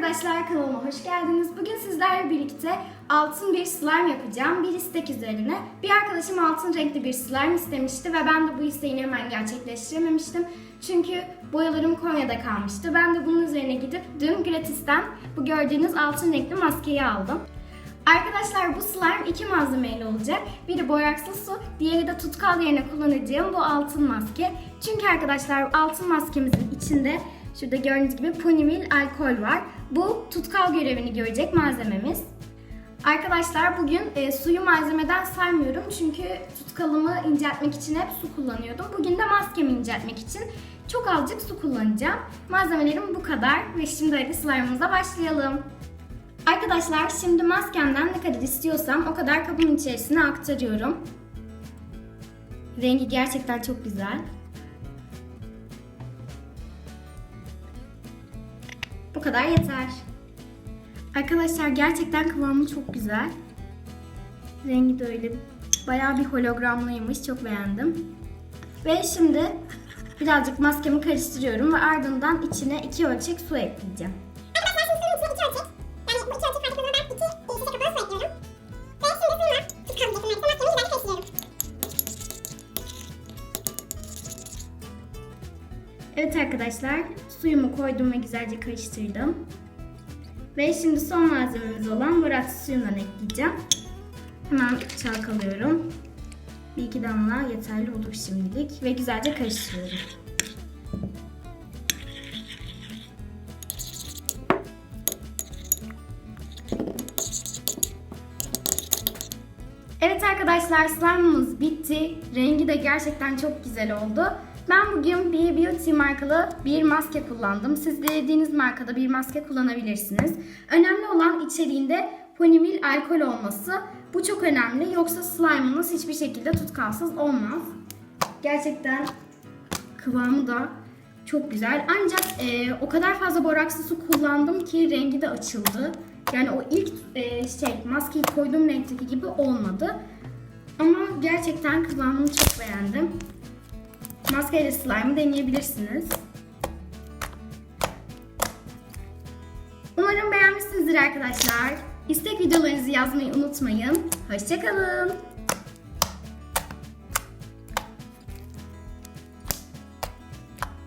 arkadaşlar, kanalıma hoş geldiniz. Bugün sizlerle birlikte altın bir slime yapacağım. Bir istek üzerine. Bir arkadaşım altın renkli bir slime istemişti ve ben de bu isteğini hemen gerçekleştirememiştim. Çünkü boyalarım Konya'da kalmıştı. Ben de bunun üzerine gidip dün gratisten bu gördüğünüz altın renkli maskeyi aldım. Arkadaşlar, bu slime iki malzemeli olacak. Biri borakslı su, diğeri de tutkal yerine kullanacağım bu altın maske. Çünkü arkadaşlar, altın maskemizin içinde şurada gördüğünüz gibi Ponyville alkol var. Bu tutkal görevini görecek malzememiz. Arkadaşlar, bugün suyu malzemeden saymıyorum çünkü tutkalımı inceltmek için hep su kullanıyordum. Bugün de maskemi inceltmek için çok azıcık su kullanacağım. Malzemelerim bu kadar ve şimdi hadi slime'ımıza başlayalım. Arkadaşlar, şimdi maskemden ne kadar istiyorsam o kadar kabın içerisine aktarıyorum. Rengi gerçekten çok güzel. Bu kadar yeter. Arkadaşlar, gerçekten kıvamı çok güzel. Rengi de öyle bayağı bir hologramlıymış. Çok beğendim. Ve şimdi birazcık maskemi karıştırıyorum ve ardından içine 2 ölçek su ekleyeceğim. Evet arkadaşlar, suyumu koydum ve güzelce karıştırdım. Ve şimdi son malzememiz olan borakslı suyundan ekleyeceğim. Hemen çalkalıyorum. Bir iki damla yeterli olur şimdilik ve güzelce karıştırıyorum. Evet arkadaşlar, slime'ımız bitti. Rengi de gerçekten çok güzel oldu. Ben bugün Be Beauty markalı bir maske kullandım. Siz dilediğiniz markada bir maske kullanabilirsiniz. Önemli olan içeriğinde Ponyville alkol olması. Bu çok önemli. Yoksa slime'ınız hiçbir şekilde tutkalsız olmaz. Gerçekten kıvamı da çok güzel. Ancak o kadar fazla borakslı su kullandım ki rengi de açıldı. Yani o ilk maskeyi koyduğum renkteki gibi olmadı. Ama gerçekten kıvamını çok beğendim. Maskeyle slime'ı deneyebilirsiniz. Umarım beğenmişsinizdir arkadaşlar. İstek videolarınızı yazmayı unutmayın. Hoşça kalın.